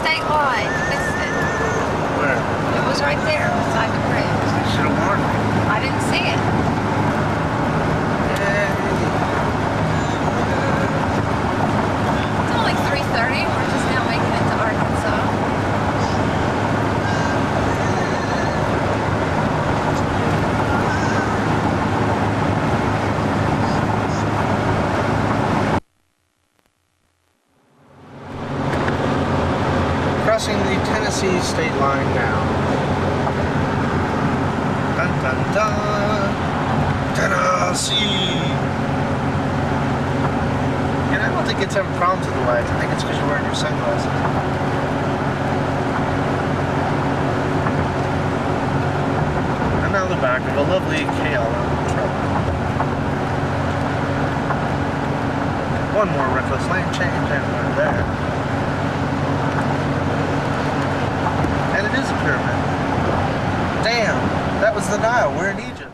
state line. Missed it. Where? It was right there beside the bridge. You should have warned me. I didn't see it. It's only 3:30. We're just now making it to Arkansas. Crossing the Tennessee state line now. Dun dun dun! Tennessee! And I don't think it's having problems with the lights. I think it's because you're wearing your sunglasses. I'm now the back of a lovely KL truck. One more reckless lane change and we're there. And it is a pyramid. Damn, that was the Nile. We're in Egypt.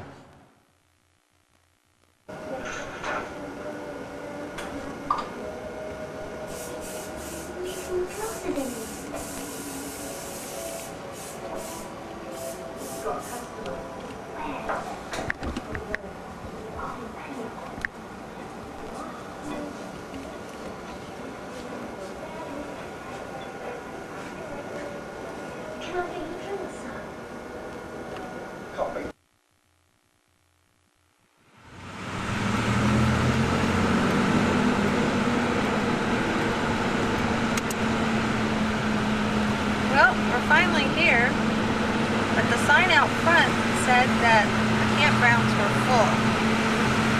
Well, we're finally here, but the sign out front said that the campgrounds were full.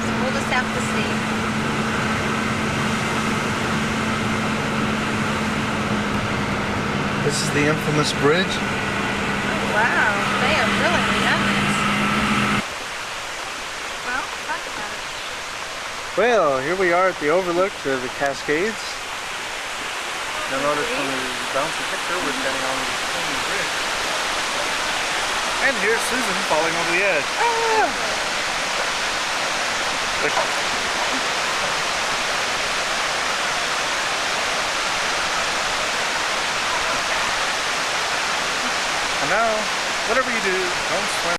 So we'll just have to see. This is the infamous bridge. Oh, wow, they have really redone this. Well, talk about it. Well, here we are at the overlook to the Cascades. You'll notice from the bouncy picture we're standing on the bridge. And here's Susan falling over the edge. Ah! And now, whatever you do, don't swim.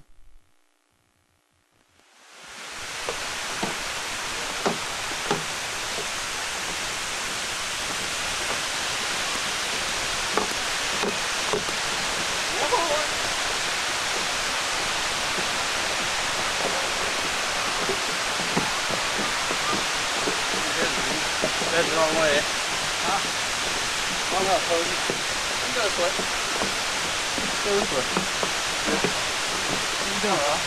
That's the wrong way. Huh? Wrong up, Posey. Go this way. Go this way. What are you doing, Rob?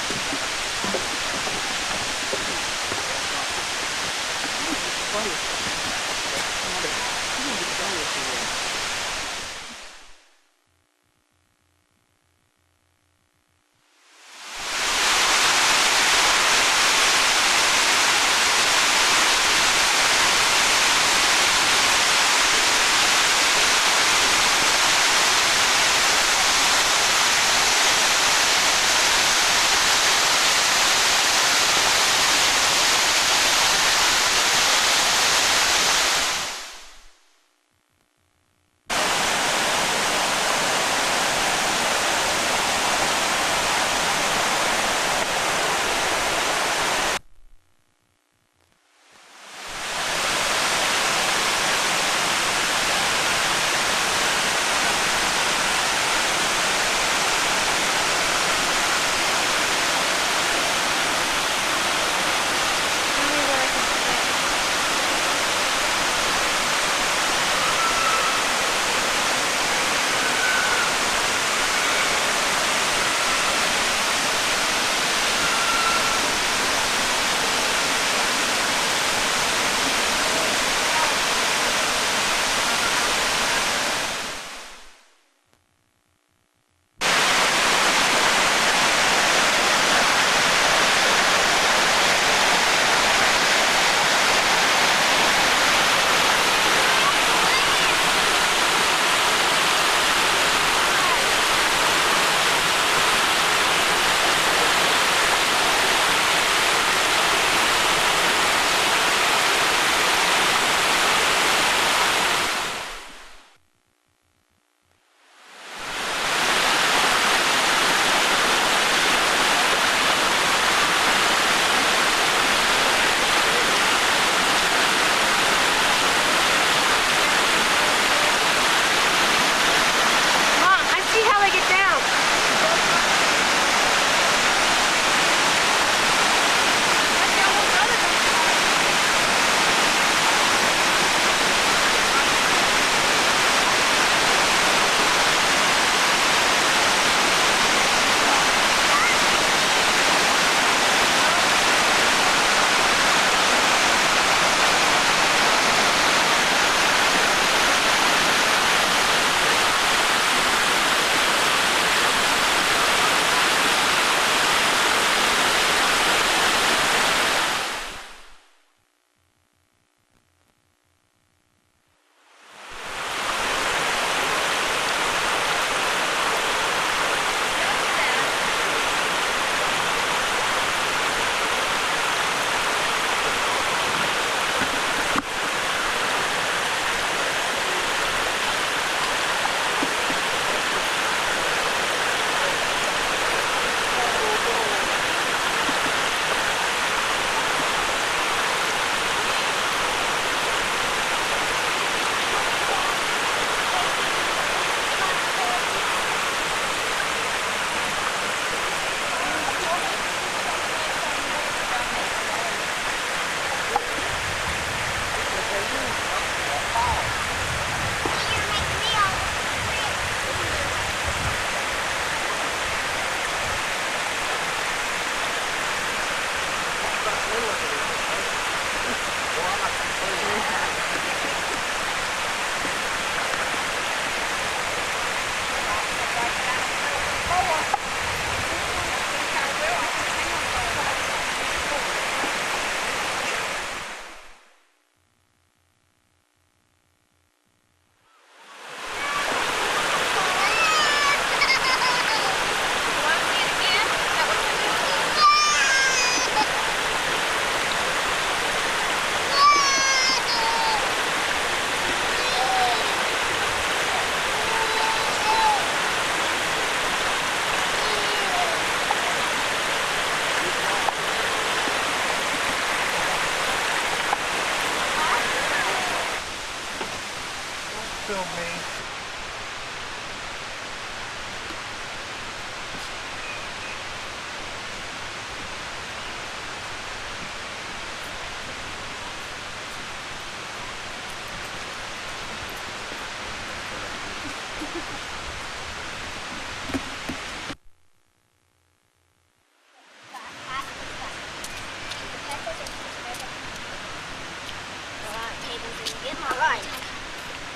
film me.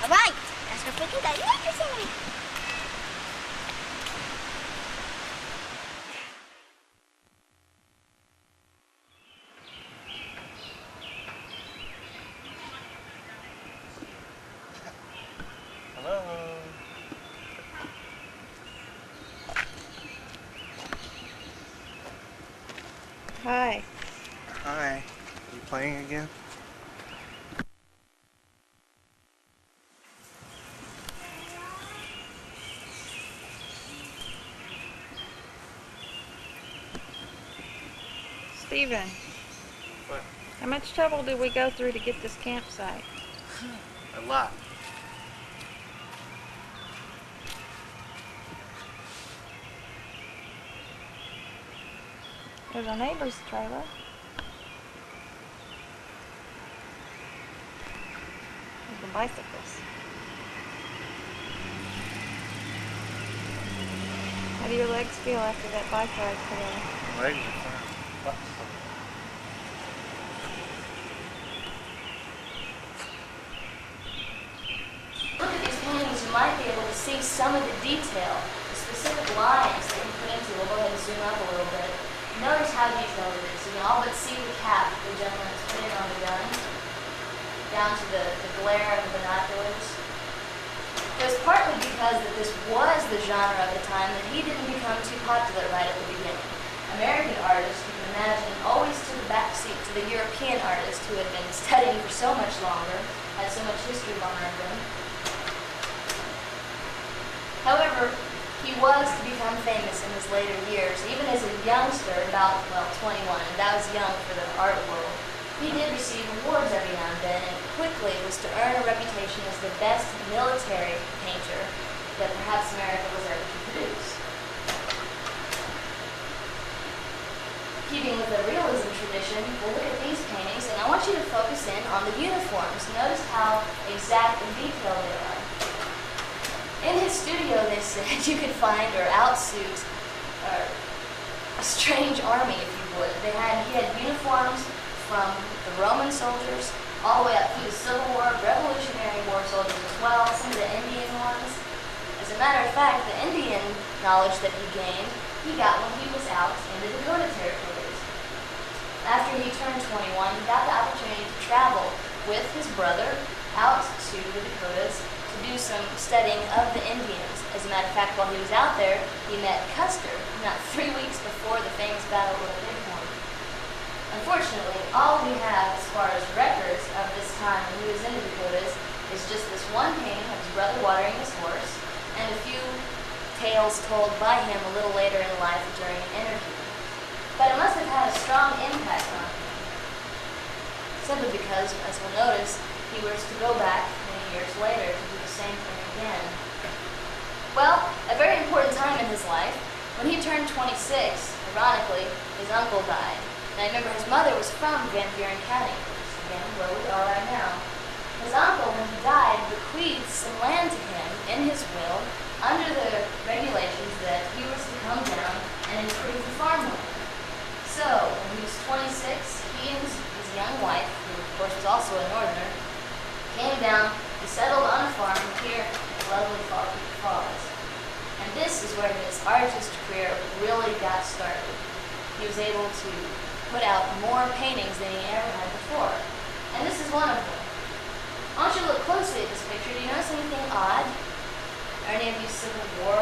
Alright, that's what freaking dynamite. Hello. Hi. Hi. You playing again? Steven, What? how much trouble did we go through to get this campsite? A lot. There's our neighbor's trailer. There's the bicycles. How do your legs feel after that bike ride today? My legs are fine. Look at these paintings, you might be able to see some of the detail, the specific lines that you put into. We'll go ahead and zoom up a little bit. Notice how detailed it is. You can all but see the cap the gentleman has put in on the guns, down to the glare of the binoculars. It was partly because that this was the genre of the time that he didn't become too popular right at the beginning. American artists, you can imagine, always took a backseat to the European artists who had been studying for so much longer, had so much history behind them. However, he was to become famous in his later years, even as a youngster, about, 21, and that was young for the art world. He did receive awards every now and then, and quickly was to earn a reputation as the best military painter that perhaps America was ever to produce. Keeping with the realism tradition, we'll look at these paintings, and I want you to focus in on the uniforms. Notice how exact and detailed they are. In his studio, they said, you could find, or outsuit, a strange army, if you would. He had uniforms from the Roman soldiers all the way up through the Civil War, Revolutionary War soldiers as well, some of the Indian ones. As a matter of fact, the Indian knowledge that he gained, he got when he was out in the Dakota territories. After he turned 21, he got the opportunity to travel with his brother out to the Dakotas to do some studying of the Indians. As a matter of fact, while he was out there, he met Custer, not 3 weeks before the famous Battle of Bighorn. Unfortunately, all we have as far as records of this time when he was in the Dakotas is just this one painting of his brother watering his horse and a few tales told by him a little later in life during an interview. But it must have had a strong impact on him, simply because, as we'll notice, he was to go back many years later to do the same thing again. Well, a very important time in his life, when he turned 26, ironically, his uncle died. Now remember, his mother was from Van Buren County, which is again where we are right now. His uncle, when he died, bequeathed some land to him in his will under the regulations that he was to come down and improve the farmland. So, when he was 26, he and his young wife, who of course was also a northerner, came down and settled on a farm here in lovely Fall Creek Falls. And this is where his artist career really got started. He was able to put out more paintings than he ever had before. And this is one of them. I want you to look closely at this picture. Do you notice anything odd? Are any of you Civil War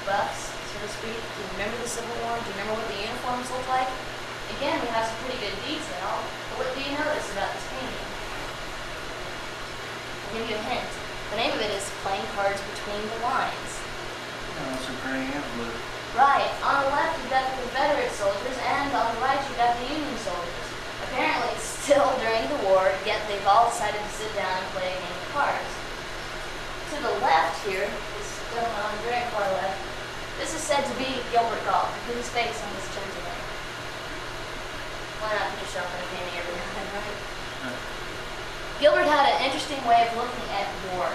buffs, so to speak? Do you remember the Civil War? Do you remember what the uniforms looked like? Again, we have some pretty good detail, but what do you notice about this painting? I'll give you a hint. The name of it is Playing Cards Between the Lines. Oh, it's a gray and blue. Right. On the left, you've got the Confederate soldiers, and on the right, you've got the Union soldiers. Apparently, it's still during the war, yet they've all decided to sit down and play a game of cards. To the left here, this gentleman on the very far left, this is said to be Gilbert Gall. Put his face on this gentleman. Why not put yourself in a painting every now and then, right? Gilbert had an interesting way of looking at war.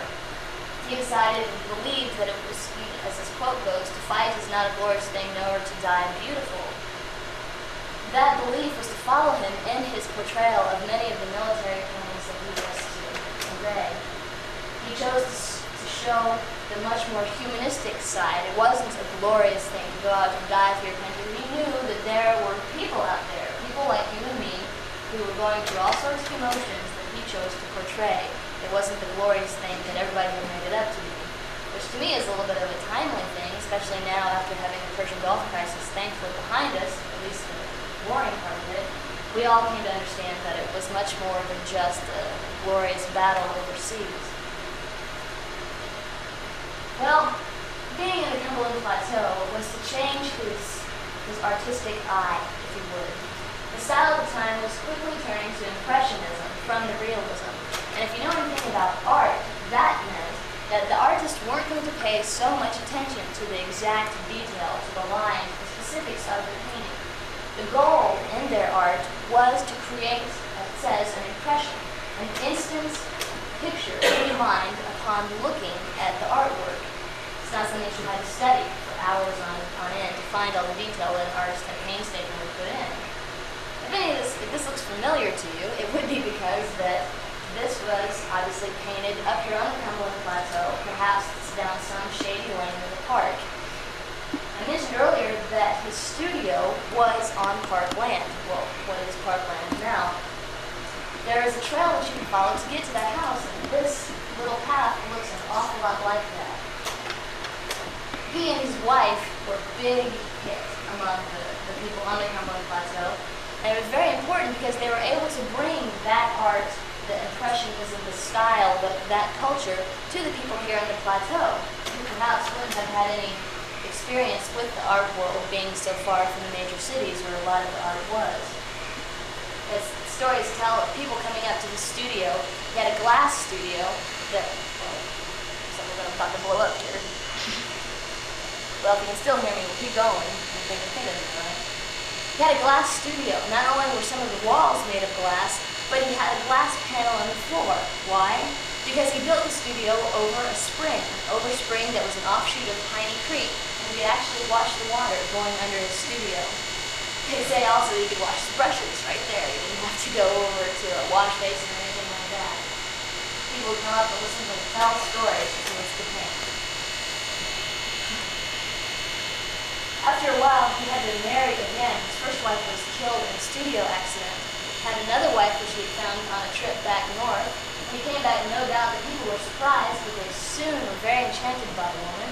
He decided and believed that it was, as his quote goes, to fight is not a glorious thing, nor to die beautiful. That belief was to follow him in his portrayal of many of the military paintings that he was to convey. He chose to show the much more humanistic side. It wasn't a glorious thing to go out and die for your country. He knew that there were people out there, people like you and me, who were going through all sorts of emotions that he chose to portray. It wasn't the glorious thing that everybody had made it up to be, which to me is a little bit of a timely thing, especially now after having the Persian Gulf crisis thankfully behind us, at least the warring part of it. We all came to understand that it was much more than just a glorious battle overseas. Well, being in the Cumberland Plateau was to change his artistic eye, if you would. The style of the time was quickly turning to Impressionism from the Realism. And if you know anything about art, that meant that the artists weren't going to pay so much attention to the exact detail, to the lines, the specifics of the painting. The goal in their art was to create, as it says, an impression, an instant picture in your mind upon looking at the artwork. It's not something you had to study for hours on end to find all the detail that an artist had painstakingly put in. If this looks familiar to you, it would be because that this was obviously painted up here on the Cumberland Plateau, perhaps it's down some shady lane in the park. I mentioned earlier that his studio was on park land. Well, what is park land now? There is a trail that you can follow to get to that house, and this little path looks an awful lot like that. He and his wife were big hits among the people on the Cumberland Plateau. And it was very important because they were able to bring that art, the Impressionism, the style, that culture to the people here on the plateau who perhaps wouldn't have had any experience with the art world being so far from the major cities where a lot of the art was. As stories tell of people coming up to the studio, he had a glass studio that, well, something's about to blow up here. Well, if you can still hear me, we'll keep going. I think of it, right? He had a glass studio. Not only were some of the walls made of glass, but he had a glass panel on the floor. Why? Because he built the studio over a spring that was an offshoot of Piney Creek, and you could actually watch the water going under his studio. They say also you could wash the brushes right there. You didn't have to go over to a wash basin or anything like that. People would come up and listen to the tell stories as he was to paint. After a while, he had to marry again. His first wife was killed in a studio accident. Had another wife which he had found on a trip back north. When he came back, no doubt that people were surprised, but they soon were very enchanted by the woman.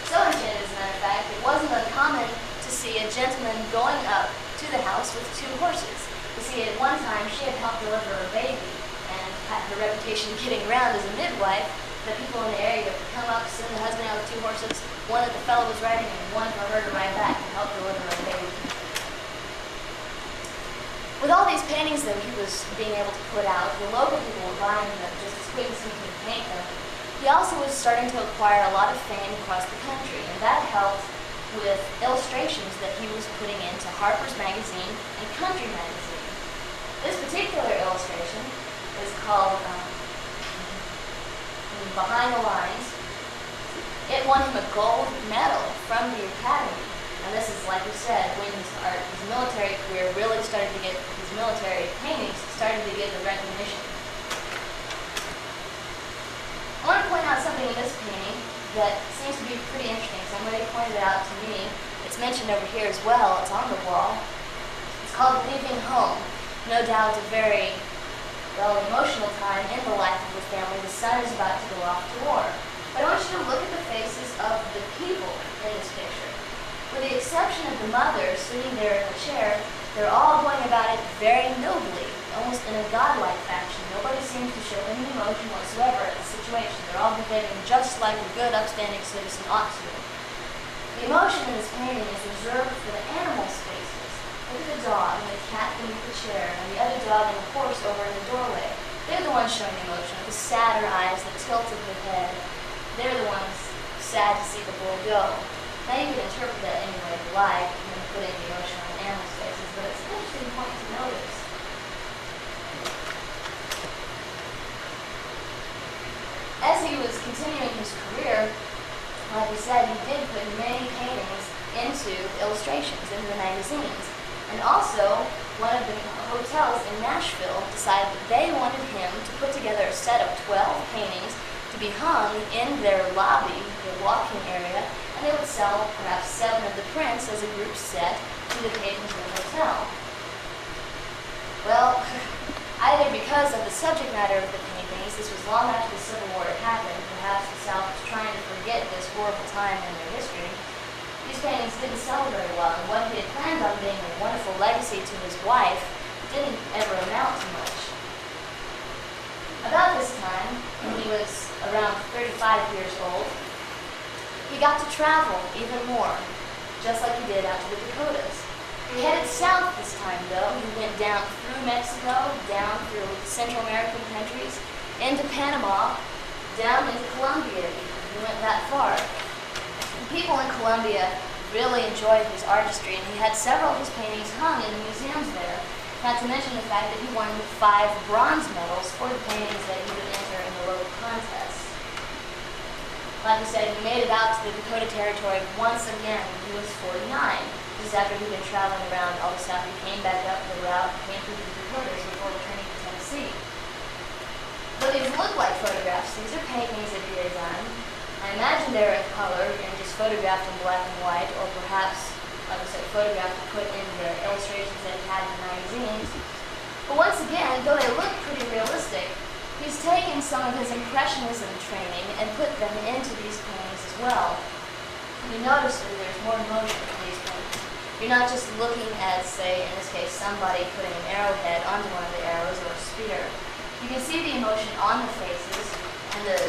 So enchanted, as a matter of fact, it wasn't uncommon to see a gentleman going up to the house with 2 horses. You see, at one time, she had helped deliver a baby, and had her reputation getting around as a midwife. The people in the area would come up, send the husband out with 2 horses, one that the fellow was riding and one for her to ride back and help deliver a baby. With all these paintings that he was being able to put out, the local people were buying them just as quick as he could paint them. He also was starting to acquire a lot of fame across the country, and that helped with illustrations that he was putting into Harper's Magazine and Country Magazine. This particular illustration is called Behind the Lines. It won him a gold medal from the Academy. And this is, like we said, when his military career really started to get, his military paintings started to get the recognition. I want to point out something in this painting that seems to be pretty interesting. Somebody pointed it out to me. It's mentioned over here as well. It's on the wall. It's called Leaving Home. No doubt a very, well, emotional time in the life of the family. The son is about to go off to war. But I want you to look at the faces of the people in this picture. With the exception of the mother sitting there in the chair, they're all going about it very nobly, almost in a godlike fashion. Nobody seems to show any emotion whatsoever at the situation. They're all behaving just like a good, upstanding citizen ought to. The emotion in this painting is reserved for the animals' faces. Look at the dog and the cat beneath the chair, and the other dog and the horse over in the doorway. They're the ones showing emotion, the sadder eyes, the tilt of the head. They're the ones sad to see the bull go. Now you can interpret that any way you like and putting the emotion on animals' faces, but it's an interesting point to notice. As he was continuing his career, like I said, he did put many paintings into illustrations, into the magazines. And also, one of the hotels in Nashville decided that they wanted him to put together a set of 12 paintings to be hung in their lobby, their walk-in area, and they would sell perhaps 7 of the prints as a group set to the patrons of the hotel. Well, either because of the subject matter of the paintings, this was long after the Civil War had happened, perhaps the South was trying to forget this horrible time in their history, these paintings didn't sell very well, and what he had planned on being a wonderful legacy to his wife didn't ever amount to much. About this time, when he was around 35 years old, he got to travel even more, just like he did out to the Dakotas. He headed south this time, though. He went down through Mexico, down through Central American countries, into Panama, down into Colombia even. He went that far. And people in Colombia really enjoyed his artistry, and he had several of his paintings hung in the museums there. Not to mention the fact that he won 5 bronze medals for the paintings that he would enter in the local contests. Like I said, he made it out to the Dakota Territory once again when he was 49. Just after he'd been traveling around all the South, he came back up the route, came through the Dakotas before returning to Tennessee. But these look like photographs. These are paintings that he had done. I imagine they're in color and just photographed in black and white, or perhaps, like I said, photographed and put in the illustrations that he had in the magazines. But once again, though they look pretty realistic, he's taken some of his Impressionism training and put them into these paintings as well. You notice that there's more emotion in these paintings. You're not just looking at, say, in this case, somebody putting an arrowhead onto one of the arrows or a spear. You can see the emotion on the faces and the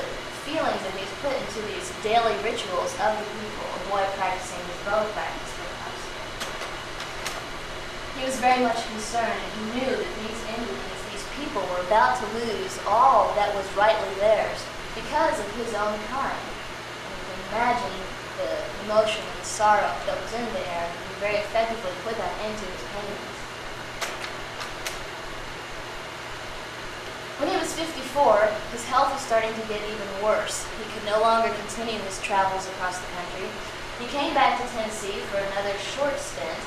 feelings that he's put into these daily rituals of the people, a boy practicing his bow practice, perhaps. He was very much concerned, and he knew that these Indians, these people, were about to lose all that was rightly theirs because of his own kind. And you can imagine the emotion and the sorrow that was in the air, and he very effectively put that into his paintings. When he was 54, his health was starting to get even worse. He could no longer continue his travels across the country. He came back to Tennessee for another short stint,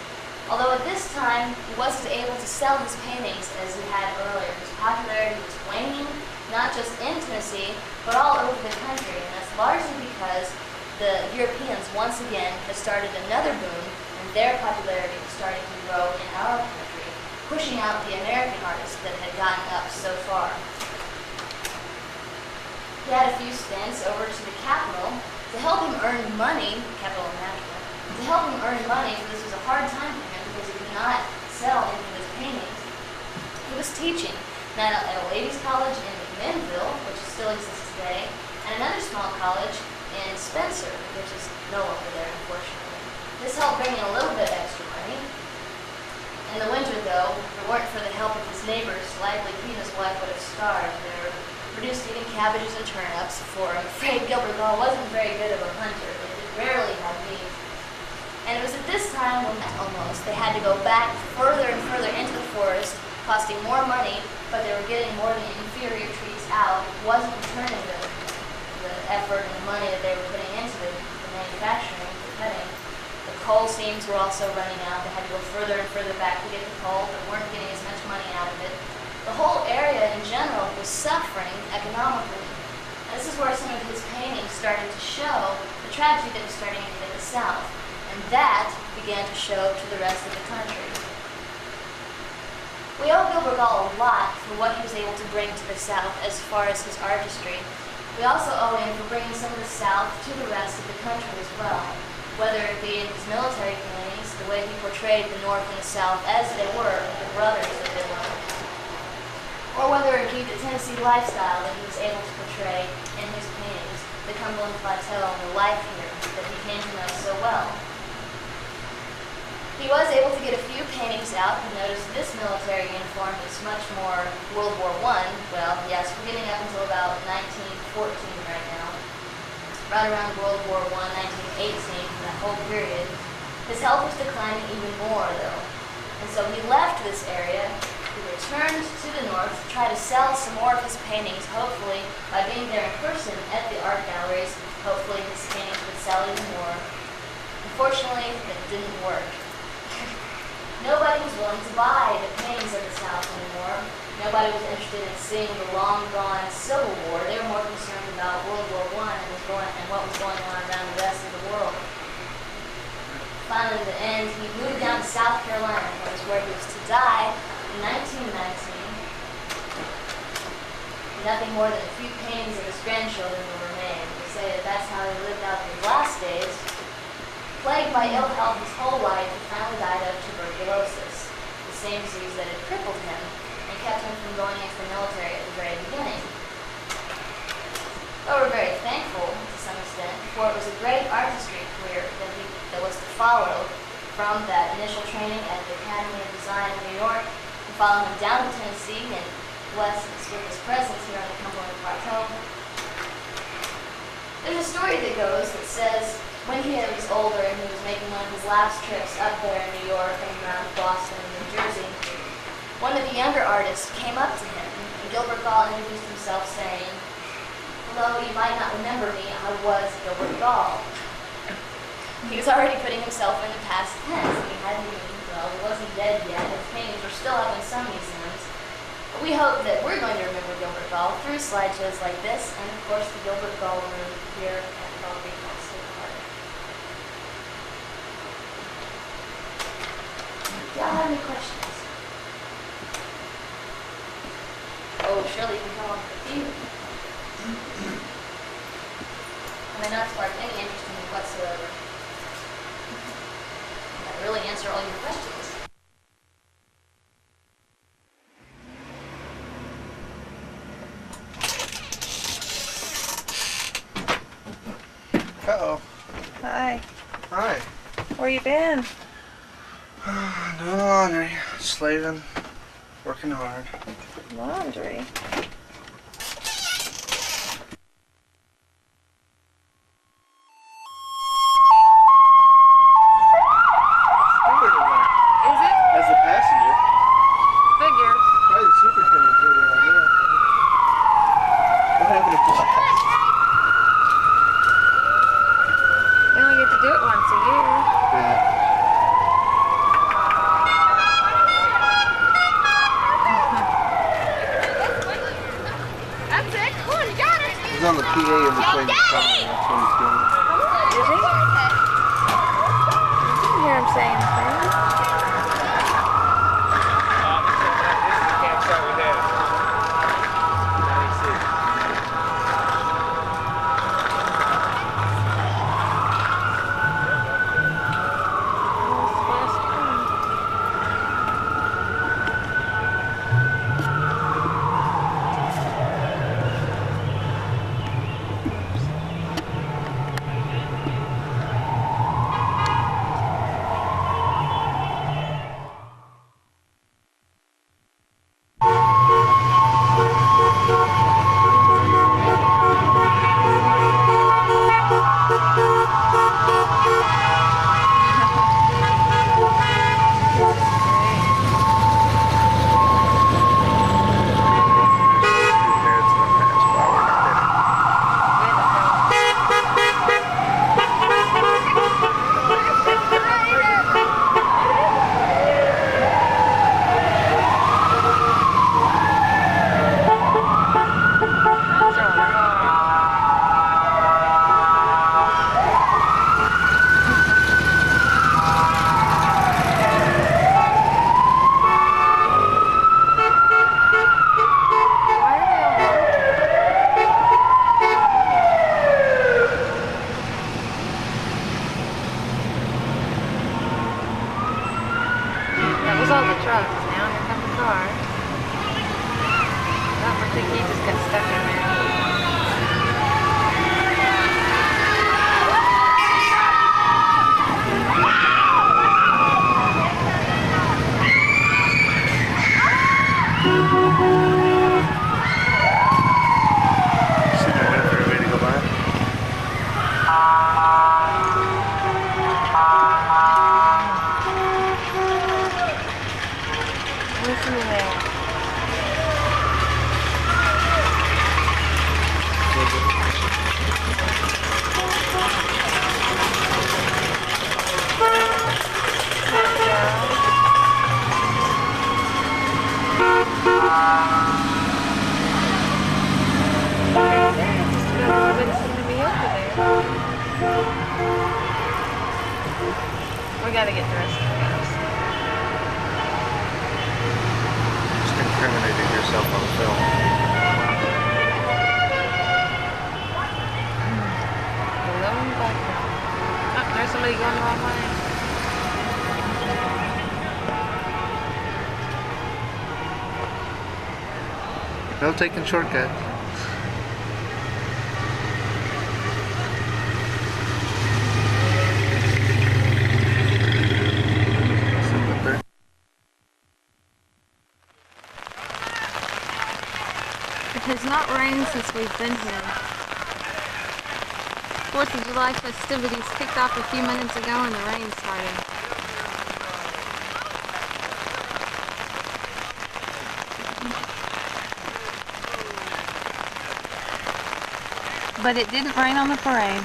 although at this time he wasn't able to sell his paintings as he had earlier. His popularity was waning, not just in Tennessee, but all over the country, and that's largely because the Europeans once again had started another boom, and their popularity was starting to grow in our country, pushing out the American artists that had gotten up so far. He had a few stints over to the capital to help him earn money, capital of Nashville, to help him earn money, for this was a hard time for him because he could not sell any of his paintings. He was teaching at a ladies' college in McMinnville, which still exists today, and another small college in Spencer, which is no longer there, unfortunately. This helped bring in a little bit extra money. In the winter, though, if it weren't for the help of his neighbors, likely he and his wife would have starved. They were produced eating cabbages and turnips, for I'm afraid Gilbert Gall wasn't very good of a hunter. They did rarely have meat. And it was at this time when almost they had to go back further and further into the forest, costing more money, but they were getting more of the inferior trees out. It wasn't returning the effort and the money that they were putting into the manufacturing, the cutting. The coal seams were also running out. They had to go further and further back to get the coal, but weren't getting as much money out of it. The whole area in general was suffering economically. And this is where some of his paintings started to show the tragedy that was starting to hit the South. And that began to show to the rest of the country. We owe Gilbert Gall a lot for what he was able to bring to the South as far as his artistry. We also owe him for bringing some of the South to the rest of the country as well. Whether it be in his military paintings, the way he portrayed the North and the South as they were, the brothers that they were, or whether it be the Tennessee lifestyle that he was able to portray in his paintings, the Cumberland Plateau and the life here that he came to know so well. He He was able to get a few paintings out. He noticed this military uniform is much more World War I. Well, yes, we're getting up until about 1914 right now. Right around World War I, 1918, that whole period. His health was declining even more, though. And so he left this area. He returned to the north to try to sell some more of his paintings, hopefully, by being there in person at the art galleries. Hopefully his paintings would sell even more. Unfortunately, that didn't work. Nobody was willing to buy the paintings of the South anymore. Nobody was interested in seeing the long-gone Civil War. They were more concerned about World War I and what was going on around the rest of the world. Finally, in the end, he moved down to South Carolina, which is where he was to die in 1919. Nothing more than a few paintings of his grandchildren will remain. They say that that's how he lived out his last days. Plagued by ill health his whole life, he finally died of tuberculosis, the same disease that had crippled him and kept him from going into the military at the very beginning. But we're very thankful, to some extent, for it was a great artistry career that was to follow from that initial training at the Academy of Design in New York, to follow him down to Tennessee and bless us with his presence here on the Cumberland Plateau. There's a story that goes that says when he was older and he was making one of his last trips up there in New York and around Boston and New Jersey, one of the younger artists came up to him, and Gilbert Gall introduced himself saying, "Hello, you might not remember me, I was Gilbert Gall." He was already putting himself in the past tense. He hadn't even, well, he wasn't dead yet. His paintings were still up in some museums. But we hope that we're going to remember Gilbert Gall through slideshows like this, and of course the Gilbert Gall room here at Belgrade State Park. Do y'all have any questions? Oh, Shirley can come up with a few. And they not spark any interest in me whatsoever. I really answer all your questions. Uh-oh. Hi. Hi. Where you been? Doing laundry, slaving, working hard. Laundry. Is it? As the passenger. Figures. Probably the superintendent too. What happened to Blast? We only get to do it once a year. Yeah. That's it. Come on, you got it. He's on the PA in between the song. That's what he's doing. Is he? I didn't hear him say anything. was all the trucks. Now here come the car. Oh, looks like he just got stuck in there. We gotta get the rest of the house. Just incriminated yourself on film. Below in the background. Oh, there's somebody going the wrong way. No taking shortcuts. It has not rained since we've been here. 4th of July festivities kicked off a few minutes ago and the rain started. But it didn't rain on the parade.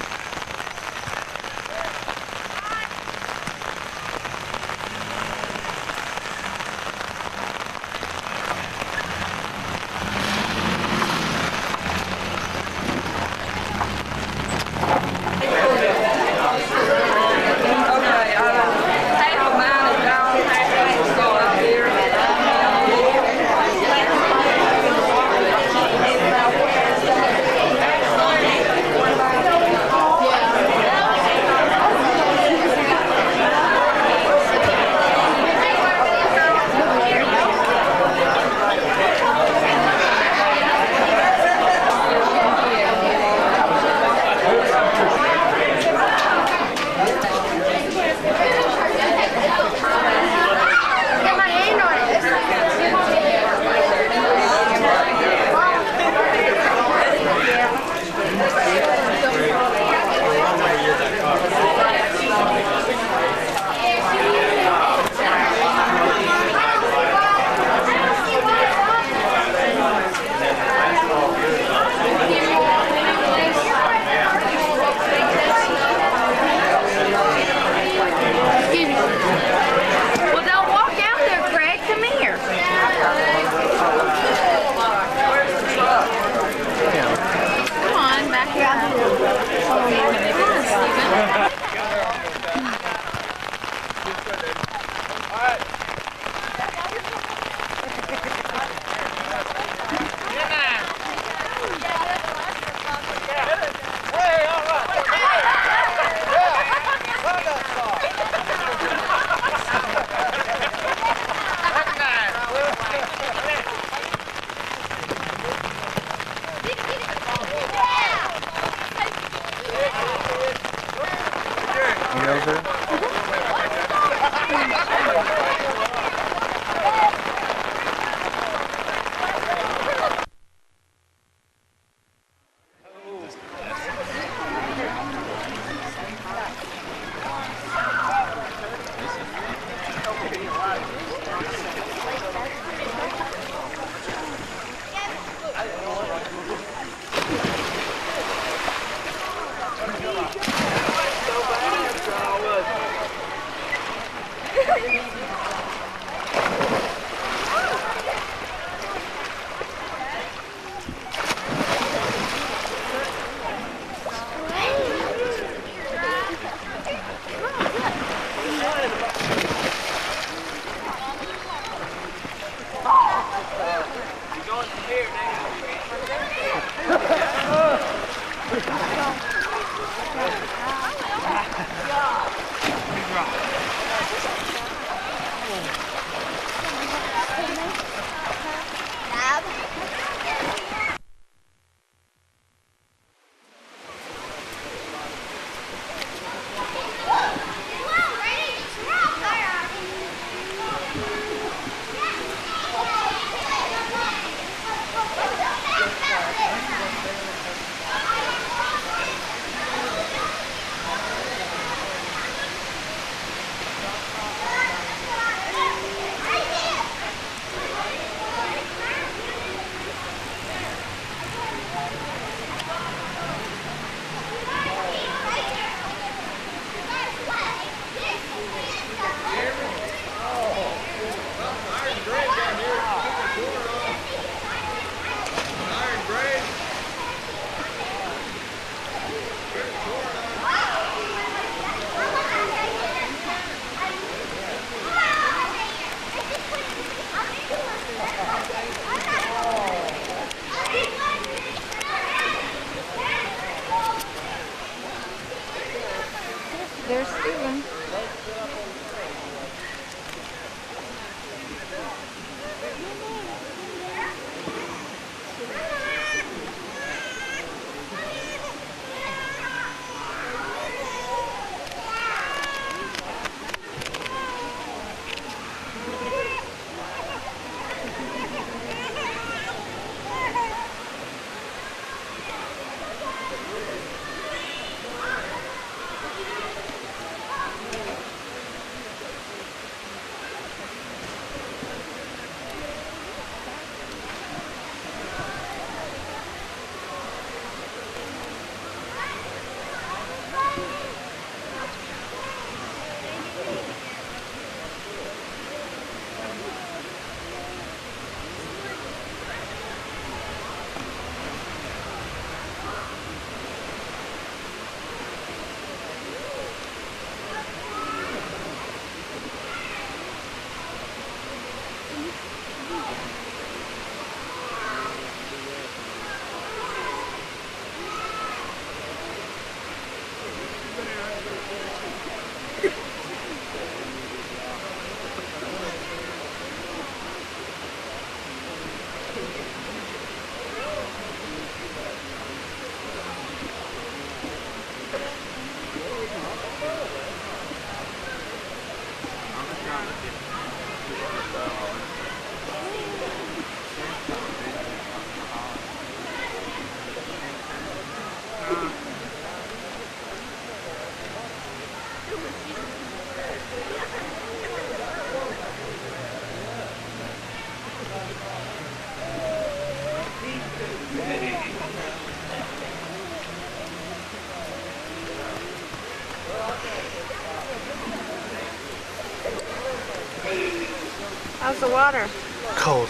the water? Cold.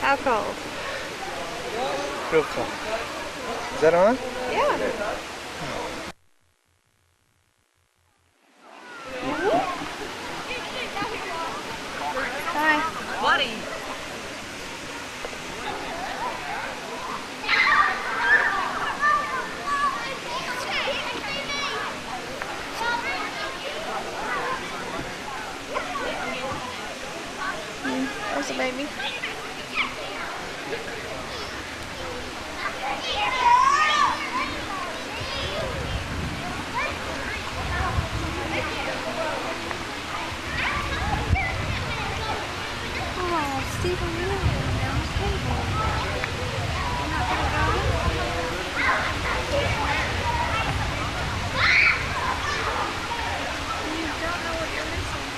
How cold? Real cold. Is that on? Yeah. Hi. Buddy. There's a baby. Oh, Stephen Miller down the table. You're not gonna go? You don't know what you're missing.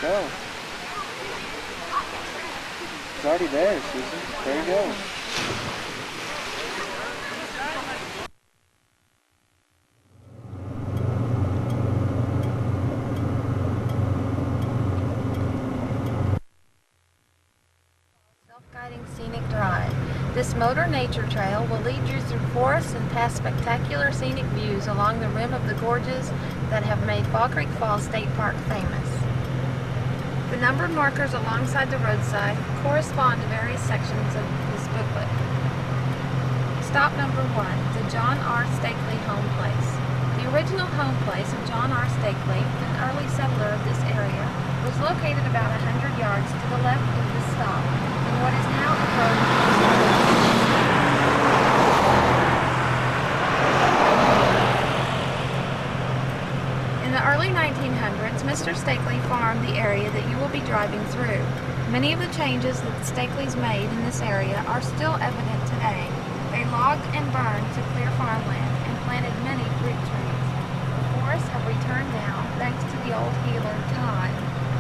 Go. It's already there, Susan. There you go. Self-guiding scenic drive. This motor nature trail will lead you through forests and past spectacular scenic views along the rim of the gorges that have made Fall Creek Falls State Park famous. The numbered markers alongside the roadside correspond to various sections of this booklet. Stop number 1, the John R. Stakely Home Place. The original home place of John R. Stakely, an early settler of this area, was located about 100 yards to the left of this stop, in what is now a road. In the early 1900s, Mr. Stakely farmed the area that you will be driving through. Many of the changes that the Stakeleys made in this area are still evident today. They logged and burned to clear farmland and planted many fruit trees. The forests have returned now, thanks to the old healer, Todd.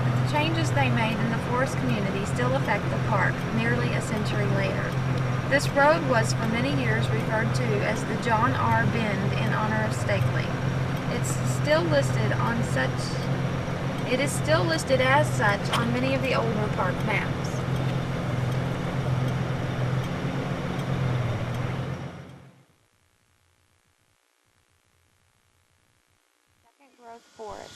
But the changes they made in the forest community still affect the park nearly a century later. This road was for many years referred to as the John R. Bend in honor of Stakely. It is still listed as such on many of the older park maps. Second growth forest.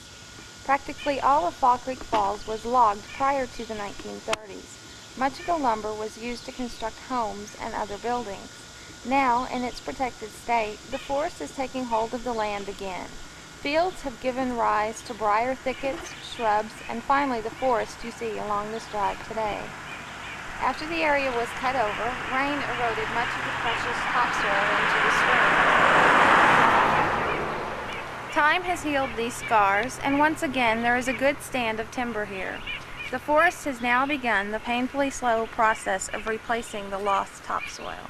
Practically all of Fall Creek Falls was logged prior to the 1930s. Much of the lumber was used to construct homes and other buildings. Now, in its protected state, the forest is taking hold of the land again. Fields have given rise to briar thickets, shrubs, and finally the forest you see along this drive today. After the area was cut over, rain eroded much of the precious topsoil into the stream. Time has healed these scars, and once again there is a good stand of timber here. The forest has now begun the painfully slow process of replacing the lost topsoil.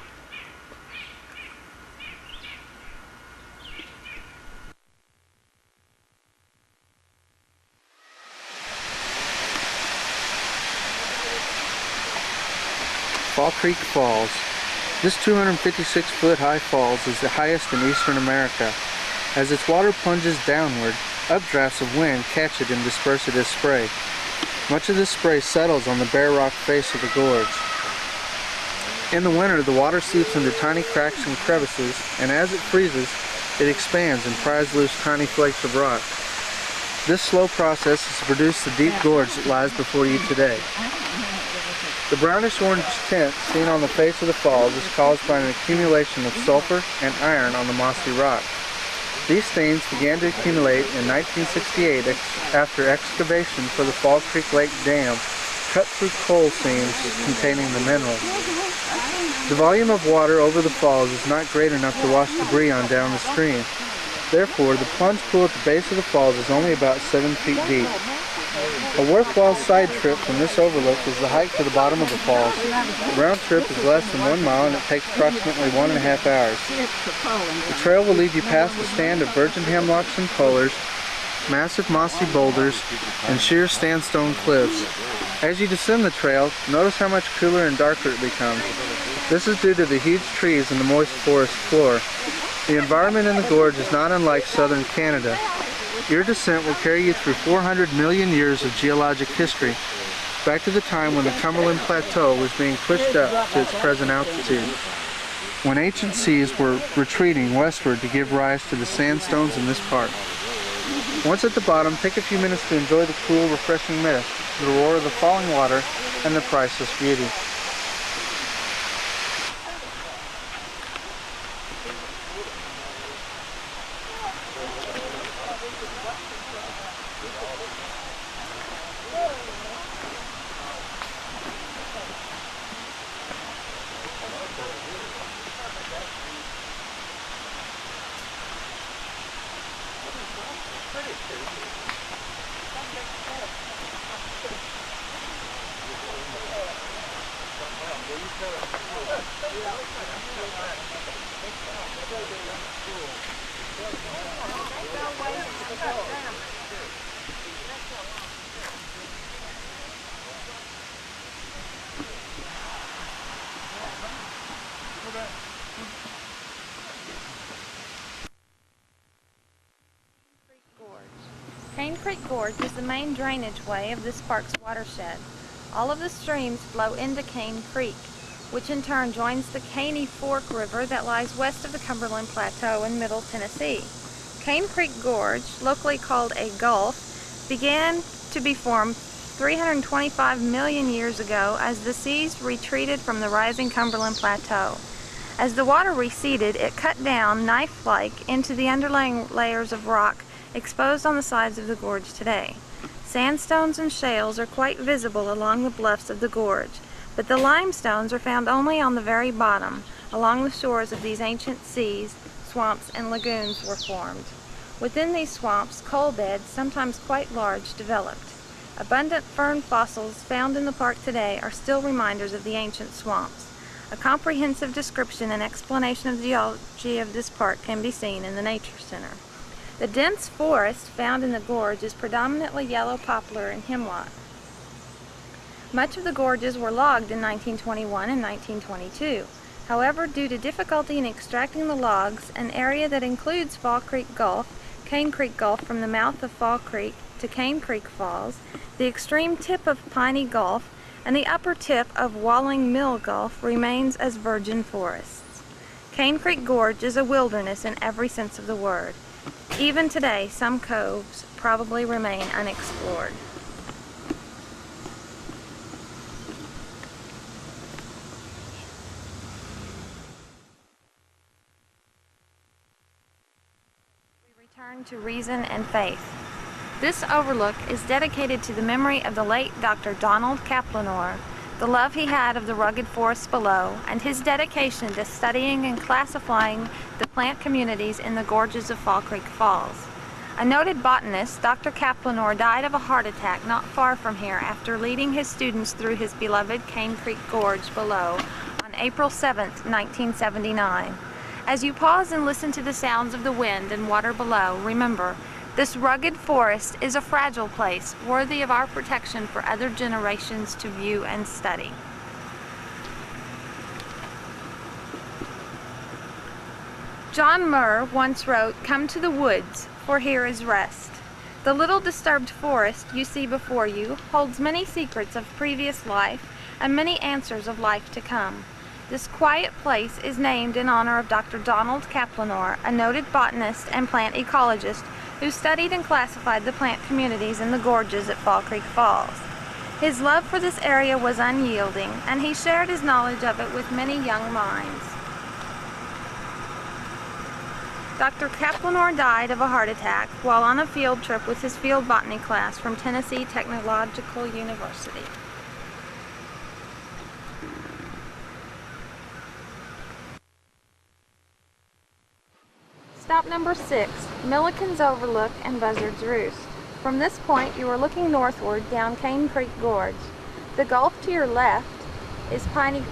Fall Creek Falls. This 256-foot high falls is the highest in eastern America. As its water plunges downward, updrafts of wind catch it and disperse it as spray. Much of this spray settles on the bare rock face of the gorge. In the winter, the water seeps into tiny cracks and crevices, and as it freezes, it expands and pries loose tiny flakes of rock. This slow process has produced the deep gorge that lies before you today. The brownish-orange tint seen on the face of the falls is caused by an accumulation of sulfur and iron on the mossy rock. These stains began to accumulate in 1968 after excavation for the Fall Creek Lake Dam cut through coal seams containing the mineral. The volume of water over the falls is not great enough to wash debris on down the stream. Therefore, the plunge pool at the base of the falls is only about 7 feet deep. A worthwhile side trip from this overlook is the hike to the bottom of the falls. The round trip is less than 1 mile and it takes approximately 1.5 hours. The trail will lead you past a stand of virgin hemlocks and pollers, massive mossy boulders, and sheer sandstone cliffs. As you descend the trail, notice how much cooler and darker it becomes. This is due to the huge trees and the moist forest floor. The environment in the gorge is not unlike southern Canada. Your descent will carry you through 400 million years of geologic history, back to the time when the Cumberland Plateau was being pushed up to its present altitude, when ancient seas were retreating westward to give rise to the sandstones in this park. Once at the bottom, take a few minutes to enjoy the cool, refreshing mist, the roar of the falling water, and the priceless beauty. Cane Creek Gorge is the main drainage way of this park's watershed. All of the streams flow into Cane Creek, which in turn joins the Caney Fork River that lies west of the Cumberland Plateau in Middle Tennessee. Cane Creek Gorge, locally called a gulf, began to be formed 325 million years ago as the seas retreated from the rising Cumberland Plateau. As the water receded, it cut down, knife-like, into the underlying layers of rock exposed on the sides of the gorge today. Sandstones and shales are quite visible along the bluffs of the gorge, but the limestones are found only on the very bottom. Along the shores of these ancient seas, swamps and lagoons were formed. Within these swamps, coal beds, sometimes quite large, developed. Abundant fern fossils found in the park today are still reminders of the ancient swamps. A comprehensive description and explanation of the geology of this park can be seen in the Nature Center. The dense forest found in the gorge is predominantly yellow poplar and hemlock. Much of the gorges were logged in 1921 and 1922. However, due to difficulty in extracting the logs, an area that includes Fall Creek Gulf, Cane Creek Gulf from the mouth of Fall Creek to Cane Creek Falls, the extreme tip of Piney Gulf, and the upper tip of Walling Mill Gulf remains as virgin forests. Cane Creek Gorge is a wilderness in every sense of the word. Even today, some coves probably remain unexplored. We return to reason and faith. This overlook is dedicated to the memory of the late Dr. Donald Kaplanor, the love he had of the rugged forests below, and his dedication to studying and classifying the plant communities in the gorges of Fall Creek Falls. A noted botanist, Dr. Kaplanor died of a heart attack not far from here after leading his students through his beloved Cane Creek Gorge below on April 7, 1979. As you pause and listen to the sounds of the wind and water below, remember, this rugged forest is a fragile place, worthy of our protection for other generations to view and study. John Muir once wrote, "Come to the woods, for here is rest." The little disturbed forest you see before you holds many secrets of previous life and many answers of life to come. This quiet place is named in honor of Dr. Donald Kaplanor, a noted botanist and plant ecologist who studied and classified the plant communities in the gorges at Fall Creek Falls. His love for this area was unyielding, and he shared his knowledge of it with many young minds. Dr. Kaplanor died of a heart attack while on a field trip with his field botany class from Tennessee Technological University. Stop number 6, Milliken's Overlook and Buzzard's Roost. From this point, you are looking northward down Cane Creek Gorge. The gulf to your left is Piney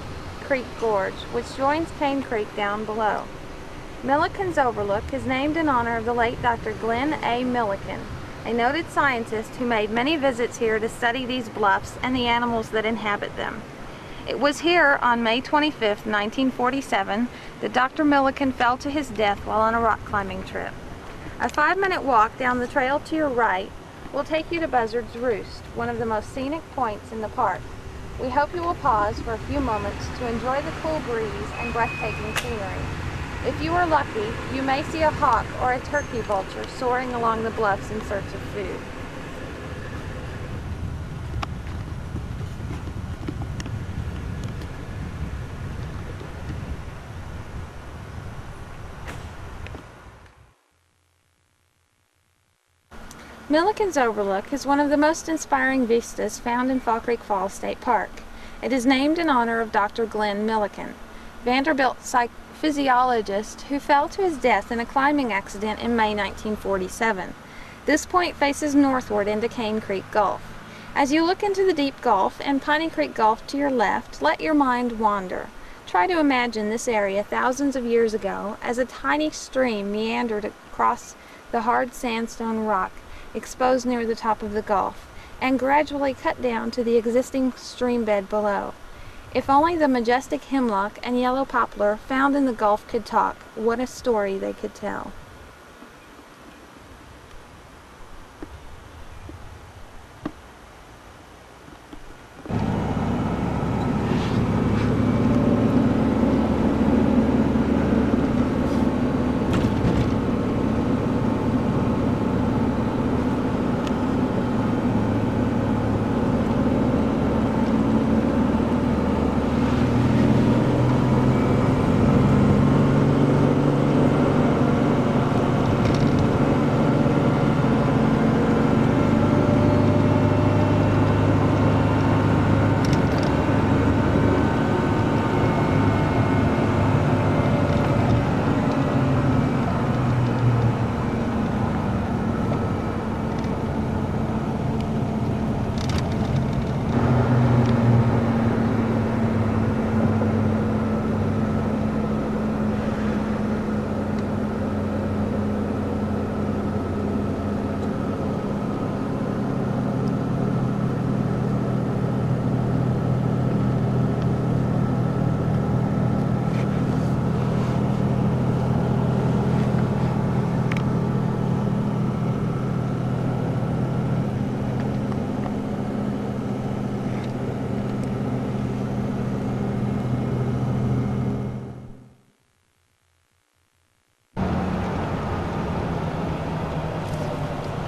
Creek Gorge, which joins Cane Creek down below. Milliken's Overlook is named in honor of the late Dr. Glenn A. Milliken, a noted scientist who made many visits here to study these bluffs and the animals that inhabit them. It was here on May 25, 1947, that Dr. Milliken fell to his death while on a rock climbing trip. A 5-minute walk down the trail to your right will take you to Buzzard's Roost, one of the most scenic points in the park. We hope you will pause for a few moments to enjoy the cool breeze and breathtaking scenery. If you are lucky, you may see a hawk or a turkey vulture soaring along the bluffs in search of food. Milliken's Overlook is one of the most inspiring vistas found in Fall Creek Falls State Park. It is named in honor of Dr. Glenn Milliken, Vanderbilt physiologist who fell to his death in a climbing accident in May 1947. This point faces northward into Cane Creek Gulf. As you look into the deep gulf and Piney Creek Gulf to your left, let your mind wander. Try to imagine this area thousands of years ago as a tiny stream meandered across the hard sandstone rock exposed near the top of the gulf, and gradually cut down to the existing stream bed below. If only the majestic hemlock and yellow poplar found in the gulf could talk, what a story they could tell.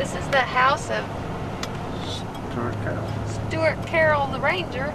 This is the house of Stuart Carroll. Stuart Carroll the Ranger.